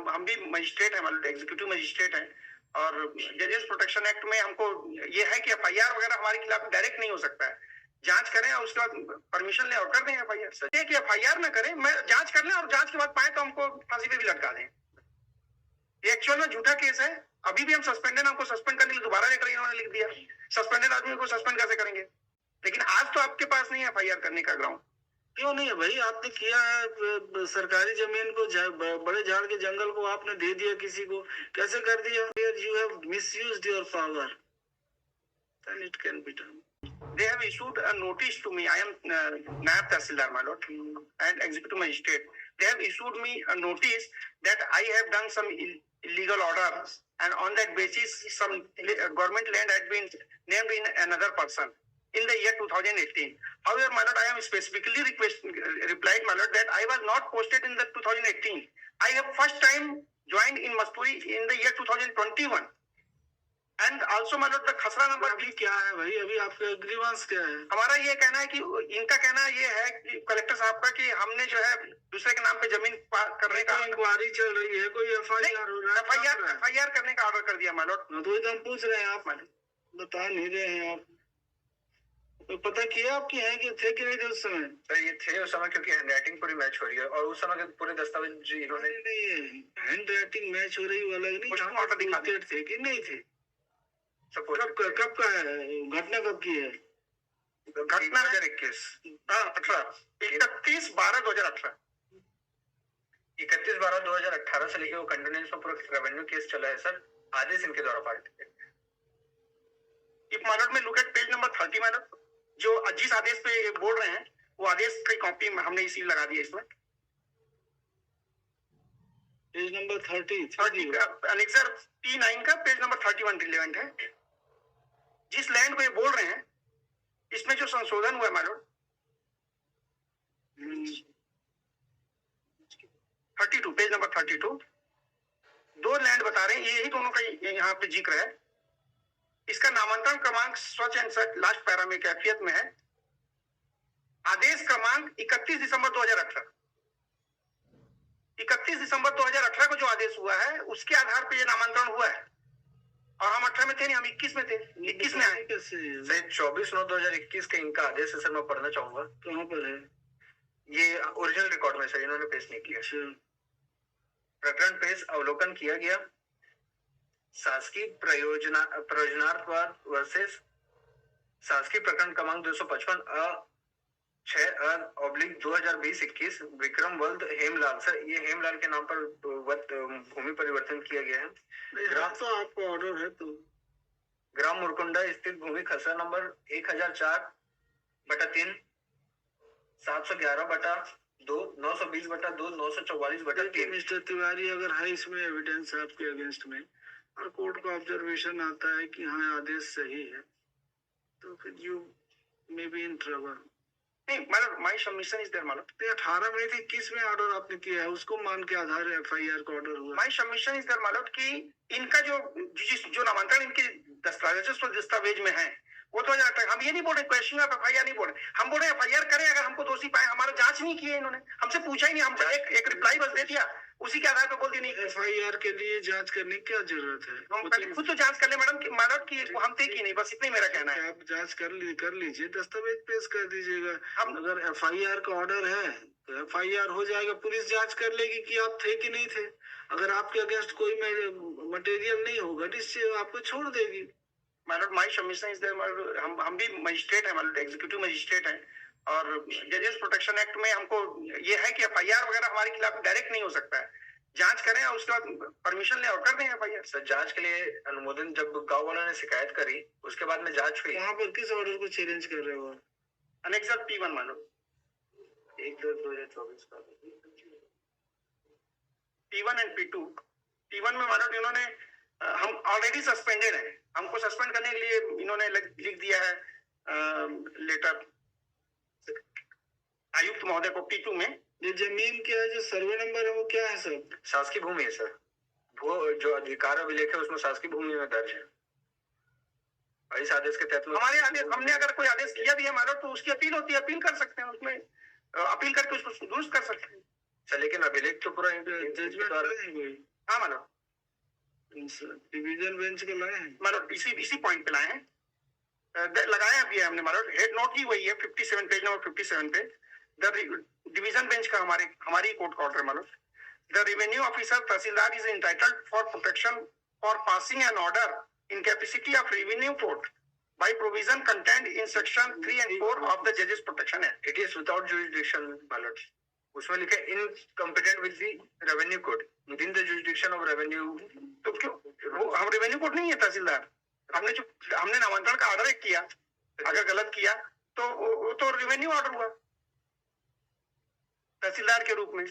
हम भी मजिस्ट्रेट हैं, मतलब एग्जीक्यूटिव मजिस्ट्रेट हैं, और जजेस प्रोटेक्शन एक्ट में हमको ये है कि एफआईआर वगैरह हमारे खिलाफ डायरेक्ट नहीं हो सकता है। जांच करें और उसके बाद परमिशन ले और कर दें एफआईआर। सच है कि एफआईआर ना करें, मैं जांच कर लें और जांच के बाद पाए तो हमको फांसी पे भी लटका दें। ये एक्चुअल में झूठा केस है। अभी भी हम सस्पेंडेड, हमको सस्पेंड करने के लिए दोबारा लेटर इन्होंने लिख दिया। सस्पेंडेड आदमी को सस्पेंड कैसे करेंगे? लेकिन आज तो आपके पास नहीं है एफआईआर करने का ग्राउंड। क्यों नहीं है भाई? आपने किया है, सरकारी जमीन को बड़े झाड़ के जंगल को आपने दे दिया किसी को, कैसे कर दिया? You have misused your power, then it can be done. They have issued a notice to me. I am Nayab Tahsildar, my lord, and executive magistrate. They have issued me a notice that I have done some illegal orders, and on that basis, some government land had been named in another person in the year 2018. However, my lord, I am specifically replied, my lord, that I was not posted in the 2018. I have first time joined in Masturi in the year 2021. And also मतलब the खसरा number अभी क्या है भाई? अभी आपका grievance क्या है? हमारा ये कहना है कि इनका कहना ये है कि कलेक्टर साहब का कि हमने जो है दूसरे के नाम पे जमीन करने का इंक्वायरी चल रही है, कोई एफआईआर हो रहा है, एफआईआर करने का ऑर्डर कर दिया मालूम। तो हम पूछ रहे हैं, आप बता नहीं रहे हैं। आप तो पता किया आपकी है कि थे कि नहीं थे उस समय? सर ये थे उस समय, क्योंकि हैंडराइटिंग पूरी मैच हो रही है और उस समय के पूरे दस्तावेज इन्होंने नहीं, हैंडराइटिंग मैच हो रही वाला नहीं, ऑर्डर दिखाते थे कि नहीं थे? कब का है घटना? कब की है घटना? 2021 31/12/2018 31/12/2018 से लेके वो कंटिन्यूस में पूरा रेवेन्यू केस चला है सर। आदेश इनके द्वारा पारित किए। मानव में लुक एट पेज नंबर 30 मानव, जो जिस आदेश पे बोल रहे हैं वो आदेश की कॉपी हमने इसी लगा दी है इसमें। पेज नंबर 30 अनेक्सर P9 का पेज नंबर 31 रिलेवेंट है। जिस लैंड को ये बोल रहे हैं इसमें जो संशोधन हुआ है मालूम 32 पेज नंबर 32 दो लैंड बता रहे हैं, यही दोनों का यहाँ पे जिक्र है। इसका नामांतरण क्रमांक स्वच्छ एंड सच लास्ट पैरा में कैफियत में है। आदेश क्रमांक 31 दिसंबर 2018 31 दिसंबर 2018 को जो आदेश हुआ है उसके आधार पर यह नामांतरण हुआ है और हम 18 में थे नहीं, हम 21 में थे। 21 में आए कैसे? 24/9/2021 का इनका आदेश है सर, मैं पढ़ना चाहूंगा। कहाँ पर है ये ओरिजिनल रिकॉर्ड में सर, इन्होंने पेश नहीं किया। प्रकरण पेश अवलोकन किया गया। शासकीय प्रयोजनार्थवाद वर्सेस शासकीय प्रकरण क्रमांक 255 6/2020-21 विक्रम वल्द हेमलाल। सर ये हेमलाल के नाम पर भूमि परिवर्तन किया गया है। तो आपका ऑर्डर है तो ग्राम मुरकुंडा स्थित भूमि खसरा नंबर 1004/3 711/2 920/2 944/3। मिस्टर तिवारी, अगर है इसमें एविडेंस आपके अगेंस्ट में और कोर्ट को ऑब्जर्वेशन आता है कि हाँ आदेश सही है, तो फिर you may be in trouble. नहीं मतलब माय सबमिशन इज देयर मालूम। 18 में थी, किस में ऑर्डर आपने किया है उसको मान के आधार एफआईआर का ऑर्डर हुआ। माय सबमिशन इज देयर मालूम कि इनका जो नामांतरण इनके दस्तावेज में है वो तो हम ये नहीं बोल रहे क्वेश्चन ऑफ एफआईआर नहीं बोल रहे, हम बोल रहे एफआईआर करें अगर हमको दोषी पाए। हमारा जांच नहीं किए इन्होंने, हमसे पूछा ही नहीं, हमसे एक रिप्लाई बस दे दिया, उसी के आधार पे बोल दी। नहीं एफआईआर के लिए जांच करने की क्या जरूरत है? हम पहले खुद तो जांच कर ले मैडम कि हम थे कि नहीं, बस इतना ही मेरा कहना है। आप जांच कर लीजिए, दस्तावेज पेश कर दीजिएगा। अगर एफआईआर का ऑर्डर है तो एफआईआर हो जाएगा, पुलिस जांच कर लेगी कि आप थे कि नहीं थे। अगर आपके अगेंस्ट कोई मटेरियल नहीं होगा जिससे आपको छोड़ देगी। My submission is there. हम भी मजिस्ट्रेट हैं, मतलब एग्जीक्यूटिव मजिस्ट्रेट हैं, और जजेस प्रोटेक्शन एक्ट में हमको ये है कि एफआईआर वगैरह हमारे खिलाफ डायरेक्ट नहीं हो सकता है। जांच करें और उसके बाद परमिशन ले और कर दें एफआईआर। सर जांच के लिए अनुमोदन जब गांव वालों ने शिकायत करी उसके बाद में जांच हुई। कहाँ पर किस ऑर्डर को चैलेंज कर रहे हो? अनेक्सर P1 मानो 1/2/2024 का P1 एंड P2। P1 में मानो इन्होंने हम ऑलरेडी सस्पेंडेड हैं, हमको सस्पेंड करने के लिए इन्होंने लिख दिया है लेटर आयुक्त महोदय को P2 में। ये जमीन क्या है, जो सर्वे नंबर है वो क्या है सर? शासकीय भूमि है सर, वो जो अधिकार अभिलेख है उसमें शासकीय भूमि में दर्ज है। इस आदेश के तहत हमारे आदेश, हमने अगर कोई आदेश किया भी है हमारा तो उसकी अपील होती है, अपील कर सकते हैं, उसमें अपील करके उसको दुरुस्त कर सकते हैं। सर लेकिन अभिलेख तो पूरा जजमेंट नहीं कोई हाँ मालूम, डिवीजन बेंच के लाए हैं मतलब इसी पॉइंट पे लाए हैं, लगाया भी है हमने, मतलब हेड नोट ही वही है 57 पेज नंबर 57 पे, द डिवीजन बेंच का हमारी कोर्ट का ऑर्डर, मतलब the revenue officer tehsildar is entitled for protection for passing an order in capacity of revenue court by provision contained in section 3 and 4 of the judges protection act. It is without jurisdiction, my lord. उसमें लिखा है incompetent with the revenue code within the jurisdiction of revenue. तो क्यों वो हम revenue court नहीं है तहसीलदार, हमने नामांतरण का ऑर्डर किया, अगर गलत किया तो वो तो रेवेन्यू ऑर्डर हुआ तहसीलदार के रूप में।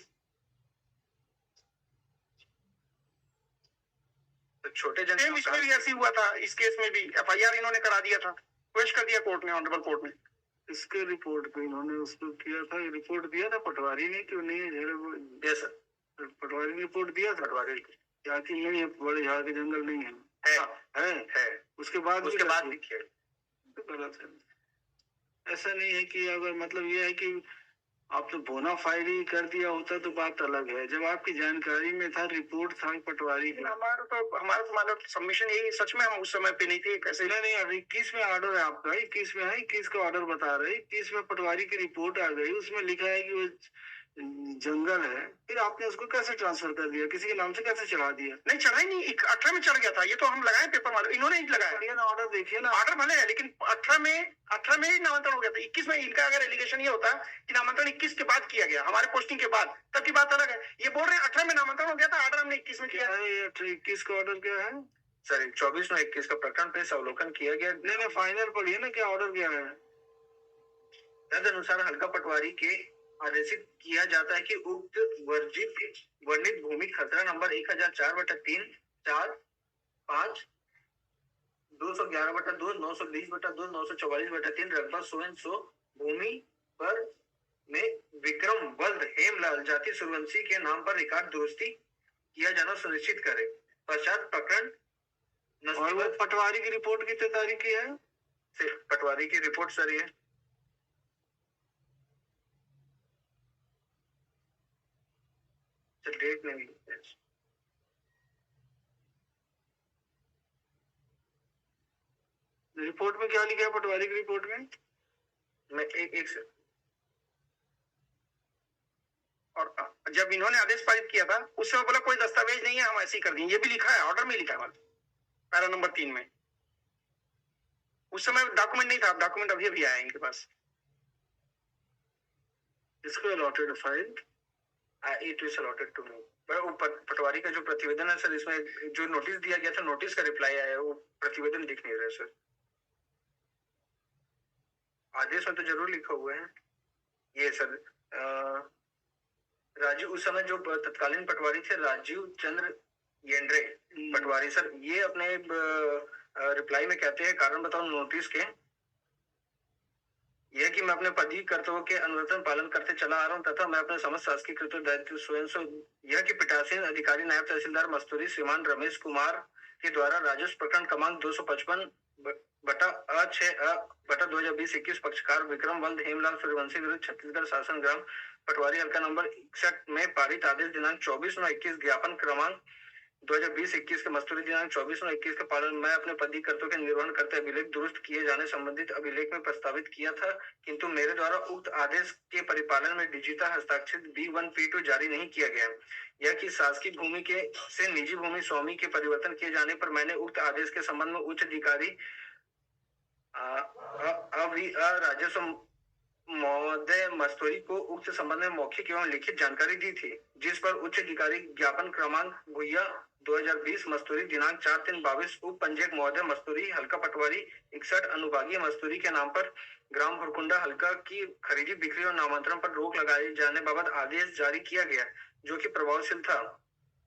तो छोटे सेम इसमें भी ऐसी हुआ था, इस केस में भी एफआईआर इन्होंने करा दिया था, पेश कर दिया कोर्ट ने, ऑनरेबल कोर्ट में। इसके रिपोर्ट पे इन्होंने उसको किया था, रिपोर्ट दिया था पटवारी ने, क्यों नहीं है? यस सर, पटवारी ने रिपोर्ट दिया था, पटवारी यहाँ की नहीं है, बड़े झाड़ के जंगल नहीं है, है उसके बाद भी किया, तो गलत है। ऐसा नहीं है कि अगर मतलब ये है कि आप तो बोना फाइड ही कर दिया होता तो बात अलग है, जब आपकी जानकारी में था, रिपोर्ट था पटवारी का। हमारा तो मतलब सबमिशन यही, सच में हम उस समय पे नहीं थे कैसे। नहीं 21 में ऑर्डर है आपका, 21 में है, 21 का ऑर्डर बता रहे, 21 में पटवारी की रिपोर्ट आ गई, उसमें लिखा है कि वो जंगल है, फिर आपने उसको कैसे ट्रांसफर कर दिया, किसी के नाम से कैसे चढ़ा दिया? नहीं चढ़ा ही नहीं, 18 में चढ़ गया था, ये तो हम लगाए पेपर वाले, इन्होंने ही लगाया ना, ऑर्डर देखिए ना, ऑर्डर भले है लेकिन 18 में ही नामांतरण हो गया था। 21 में इनका अगर एलिगेशन ये होता कि नामांतरण 21 के बाद किया गया, हमारे पोस्टिंग के बाद, तब की बात अलग है। ये बोल रहे हैं 18 में नामांतरण हो गया था, ऑर्डर हमने 21 में किया है। 21 का ऑर्डर क्या है सर? 24 में 21 का प्रकरण पे अवलोकन किया गया। नहीं फाइनल पढ़िए ना, क्या ऑर्डर क्या है? तद अनुसार हल्का पटवारी के आदेशित किया जाता है कि उक्त वर्णित भूमि खतरा नंबर 1004/3 4 5 211/2 920/2 944/3 रकबा 100 भूमि पर में विक्रम वल्द हेमलाल जाति सूर्यवंशी के नाम पर रिकॉर्ड दुरुस्ती किया जाना सुनिश्चित करे। पश्चात प्रकरण पटवारी की रिपोर्ट कितने तारीख की है? पटवारी की रिपोर्ट सर ये डेट नहीं, रिपोर्ट में क्या लिखा है पटवारी की रिपोर्ट में? मैं एक से और जब इन्होंने आदेश पारित किया था उस समय बोला कोई दस्तावेज नहीं है, हम ऐसे ही कर देंगे, ये भी लिखा है, ऑर्डर में लिखा है, पैरा नंबर 3 में। उस समय डॉक्यूमेंट नहीं था, डॉक्यूमेंट अभी आया इनके पास। इसको allotted file, it is allotted to me. Patwari का जो प्रतिवेदन है सर, इसमें जो नोटिस दिया गया था, नोटिस का रिप्लाई आया है, वो प्रतिवेदन दिख नहीं रहा है सर। आदेश में तो जरूर लिखा हुआ है ये सर। राजीव, उस समय जो तत्कालीन पटवारी थे राजीव चंद्र येंड्रे पटवारी सर, ये अपने रिप्लाई में कहते हैं, कारण बताओ नोटिस के, यह कि मैं अपने पद कर्तव्यों के अनुवर्तन पालन करते चला आ रहा हूं तथा मैं अपने समस्त शासकीय कर्तव्य दायित्व स्वयं से, यह कि पीठासीन अधिकारी नायब तहसीलदार मस्तूरी श्रीमान रमेश कुमार के द्वारा राजस्व प्रकरण क्रमांक 255/6/2020-21 पक्षकार विक्रम वल्द हेमलाल सूर्यवंशी विरुद्ध छत्तीसगढ़ शासन ग्राम पटवारी हल्का नंबर 61 में पारित आदेश दिनांक 24/9/21 ज्ञापन क्रमांक 2020-21 के मस्तूरी दिनांक 24/9/21 के पालन मैं अपने पद कर्तव्यों के निर्वहन करते अभिलेख दुरुस्त किए जाने संबंधित अभिलेख में प्रस्तावित किया था, किंतु मेरे द्वारा उक्त आदेश के परिपालन में डिजिटा हस्ताक्षरित B1P2 जारी नहीं किया गया। यह कि शासकीय भूमि के से निजी भूमि स्वामी के परिवर्तन किए जाने पर मैंने उक्त आदेश के संबंध में उच्च अधिकारी राजस्व महोदय मस्तूरी को उक्त संबंध में मौखिक एवं लिखित जानकारी दी थी, जिस पर उच्च अधिकारी ज्ञापन क्रमांक भुइया 2020 मस्तूरी दिनांक 4/3/22 उप पंजीयक महोदय मस्तूरी हल्का पटवारी 61 अनुभागीय मस्तूरी के नाम पर ग्राम भुरकुंडा हल्का की खरीदी बिक्री और नामांतरण पर रोक लगाए जाने बाबत आदेश जारी किया गया, जो कि प्रभावशील था।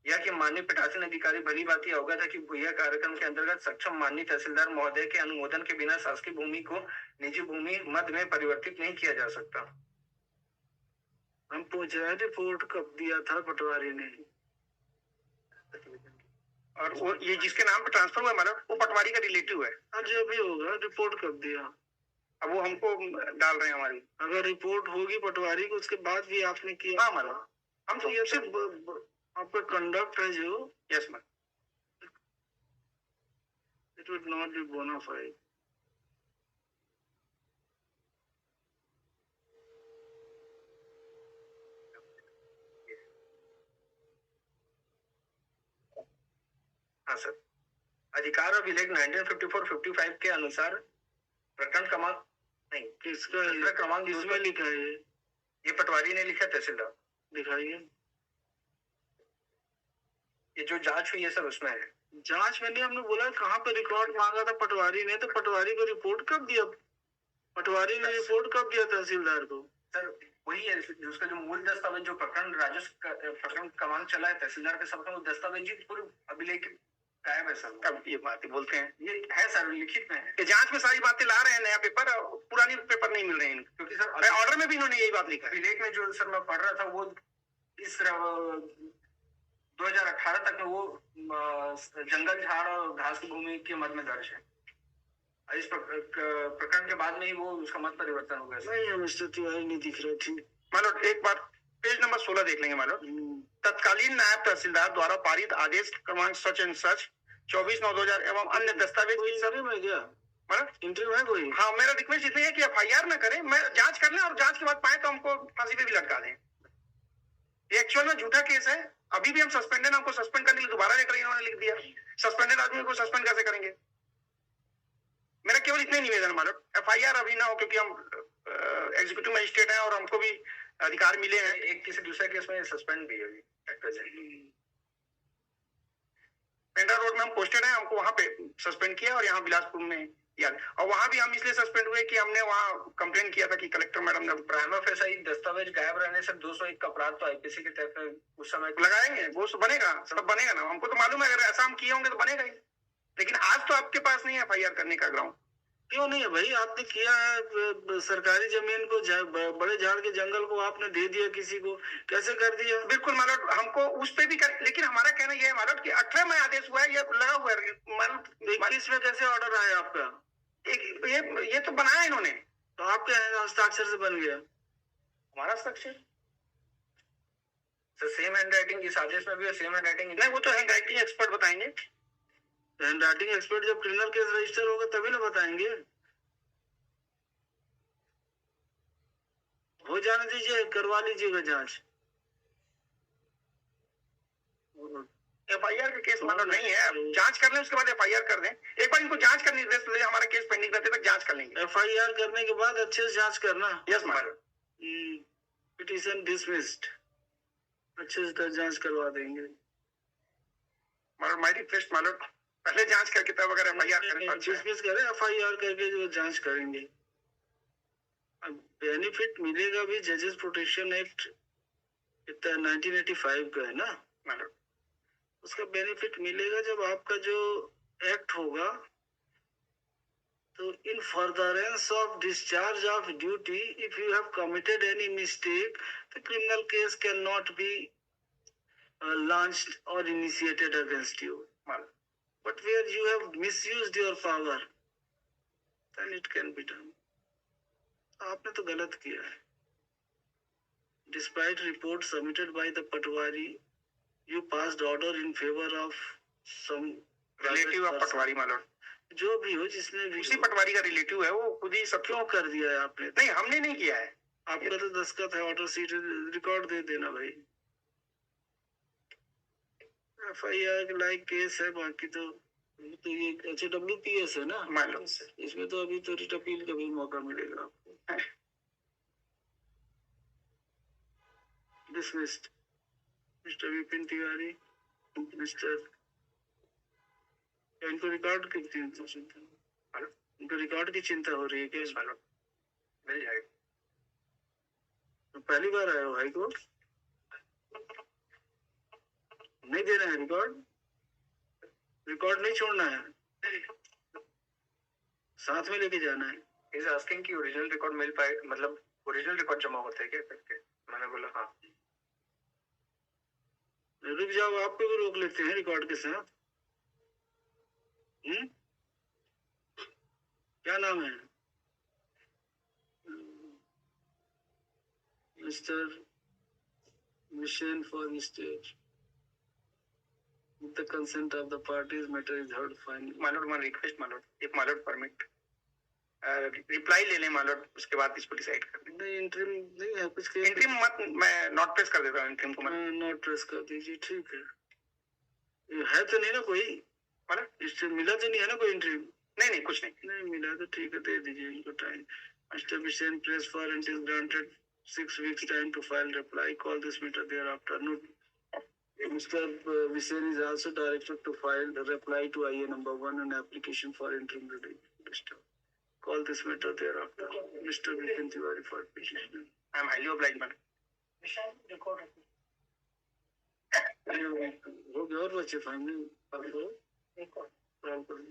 यह कि माननीय पीठासीन अधिकारी भली भांति अवगत है कि भुइया कार्यक्रम के अंतर्गत सक्षम माननीय तहसीलदार महोदय के अनुमोदन के बिना शासकीय भूमि को निजी भूमि मद में परिवर्तित नहीं किया जा सकता। हम पूछ रहे थे रिपोर्ट कब दिया था पटवारी ने, और वो ये जिसके नाम पे ट्रांसफर हुआ मतलब वो पटवारी का रिलेटिव है। जो भी होगा रिपोर्ट कब दिया, अब वो हमको डाल रहे हैं हमारी। अगर रिपोर्ट होगी पटवारी को उसके बाद भी आपने किया, हाँ मतलब हम तो ये सिर्फ आपका कंडक्ट है जो, yes ma'am, it would not be bona fide. हाँ सर, अधिकार अभिलेख 1954-55 के अनुसार प्रकरण क्रमांक नहीं, किसका है? प्रकरण क्रमांक किसमें लिखा है ये? ये पटवारी ने लिखा, तहसीलदार। दिखाइए। ये जो जांच हुई है सर उसमें है। जांच में नहीं, हमने बोला कहाँ पे रिकॉर्ड मांगा था पटवारी ने, तो पटवारी को रिपोर्ट कब दिया? पटवारी ने रिपोर्ट कब दिया तहसीलदार को? सर वही है जो उसका जो मूल दस्तावेज, जो प्रकरण राजस्व प्रकरण क्रमांक चला है तहसीलदार के समक्ष, वो दस्तावेज पूरे अभिलेख गायब है सर। अब ये बातें बोलते हैं, ये है सर, लिखित में है। ये जांच में सारी बातें ला रहे हैं, नया पेपर, पुरानी पेपर नहीं मिल रहे हैं, क्योंकि सर ऑर्डर में भी इन्होंने यही बात लिखा है। अभिलेख में जो सर मैं पढ़ रहा था वो इस 2018 तक में वो जंगल झाड़ और घास की भूमि के मद में दर्ज है। इस प्रकरण के बाद में ही वो उसका मत परिवर्तन हो गया। नहीं, मिस्टर तिवारी नहीं दिख रहा। ठीक, मानो एक बार पेज नंबर 16 देख लेंगे। मानो तत्कालीन नायब तहसीलदार द्वारा पारित आदेश क्रमांक सच एंड सच 24/9/2000 एवं अन्य दस्तावेज की सब में क्या मतलब इंटरव्यू है कोई? हाँ, मेरा रिक्वेस्ट इतनी है कि FIR न करें, मैं जांच कर लें और जांच के बाद पाए तो हमको फांसी पे भी लटका दें। ये एक्चुअल में झूठा केस है। अभी भी हम सस्पेंडेड, हमको सस्पेंड करने के लिए दोबारा लेकर इन्होंने लिख दिया। सस्पेंडेड आदमी को सस्पेंड कैसे करेंगे? मेरा केवल इतने निवेदन मानो, FIR अभी ना हो, क्योंकि हम एग्जीक्यूटिव मजिस्ट्रेट हैं और हमको भी अधिकार मिले हैं। एक किसी दूसरे केस में सस्पेंड भी है अभी पेंड्रा रोड में हम पोस्टेड हैं, हमको वहां पे सस्पेंड किया और यहाँ बिलासपुर में याद, और वहां भी हम इसलिए सस्पेंड हुए कि हमने वहाँ कंप्लेन किया था कि कलेक्टर मैडम ने प्राइमा फेसाई दस्तावेज गायब रहने से 201 का अपराध तो IPC के तहत उस समय लगाएंगे, वो सब बनेगा, सब बनेगा ना, हमको तो मालूम है, अगर ऐसा हम किए होंगे तो बनेगा ही। लेकिन आज तो आपके पास नहीं है FIR करने का ग्राउंड। क्यों नहीं है भाई? आपने किया है, सरकारी जमीन को बड़े झाड़ के जंगल को आपने दे दिया किसी को, कैसे कर दिया? बिल्कुल मालूम, हमको उस पे भी कर, लेकिन हमारा कहना यह है मालूम कि 18 में आदेश हुआ है, ये लगा हुआ है मालूम। 21 में कैसे ऑर्डर आया आपका? ये तो बनाया इन्होंने, तो आपके हस्ताक्षर से बन गया? हमारा हस्ताक्षर सेम हैंड राइटिंग इस आदेश में भी है, सेम हैंड राइटिंग नहीं, वो तो हैंड राइटिंग एक्सपर्ट बताएंगे। हैंड राइटिंग एक्सपर्ट जब क्रिमिनल केस रजिस्टर होगा तभी ना बताएंगे। हो जाने दीजिए, करवा लीजिएगा जांच। FIR का केस मानो नहीं है, जांच कर लें, उसके बाद FIR कर दें। एक बार इनको जांच करने निर्देश दे, हमारा केस पेंडिंग रहते तक जांच कर लेंगे। FIR करने के बाद अच्छे से जांच करना। Yes madam. पिटीशन डिसमिस्ड, अच्छे से जांच करवा देंगे। मैडम माय रिक्वेस्ट मालूम, पहले जांच करके तब अगर FIR करें, डिसमिस करें, FIR करके जो जांच करेंगे। अब बेनिफिट मिलेगा भी, जजेस प्रोटेक्शन एक्ट 1985 का है ना मैडम, उसका बेनिफिट मिलेगा जब आपका जो एक्ट होगा, तो इन furtherance of discharge of duty if you have committed any mistake, the criminal case can not be launched or initiated against you. But where you have misused your power, then it can be done. आपने तो गलत किया है. Despite report submitted by the Patwari, you passed order in favor of some relative of patwari मालूम, जो भी हो, जिसने भी उसी पटवारी का रिलेटिव है, वो खुद ही सब क्यों कर दिया है आपने? नहीं, हमने नहीं किया है। आपका तो दस्तखत है, ऑर्डर सीट रिकॉर्ड दे देना भाई। FIR लाइक केस है, बाकी तो ये HWPS है ना मालूम से, इसमें तो अभी तो रिट अपील का भी मौका मिलेगा आपको। Dismissed mister Vipin Tiwari, mister, इनको रिकॉर्ड की चिंता, इनको रिकॉर्ड की चिंता हो रही है क्या? मालूम मिल जाएगा। पहली बार आया हो हाई कोर्ट? नहीं देना है रिकॉर्ड? रिकॉर्ड नहीं छोड़ना है, साथ में लेके जाना है। इज आस्किंग कि ओरिजिनल रिकॉर्ड मिल पाए, मतलब ओरिजिनल रिकॉर्ड जमा होता है क्या करके? मैंने बोला हाँ। रुक जाओ, आपको भी रोक लेते हैं रिकॉर्ड के साथ। क्या नाम है? Mister Mission for state. With the consent of the parties, matter is heard finally. My lord, one request, my lord, if my lord permit, reply ले लें my lord, उसके बाद इसको डिसाइड कर दें. नहीं इंटरिम नहीं है कुछ केस इंट्रीम मत, मैं नॉट प्रेस कर देता हूँ इंट्रीम को. मैं नोट प्रेस कर दीजिए ठीक है. ये है तो नहीं ना कोई मतलब इससे मिला तो नहीं है ना कोई इंटरिम. नहीं नहीं कुछ नहीं. नहीं मिला तो ठीक है दे दीजिए इनको time. Mr. Mission press for and is granted 6 weeks time to file reply. Call this matter thereafter. Note. Mr. Mission is also directed to file the reply to IA number 1 and application for interim relief. Call this matter thereafter. Mr. Vipin Tiwari for petition. I am highly obliged, madam. हो गया और बच्चे final call करो.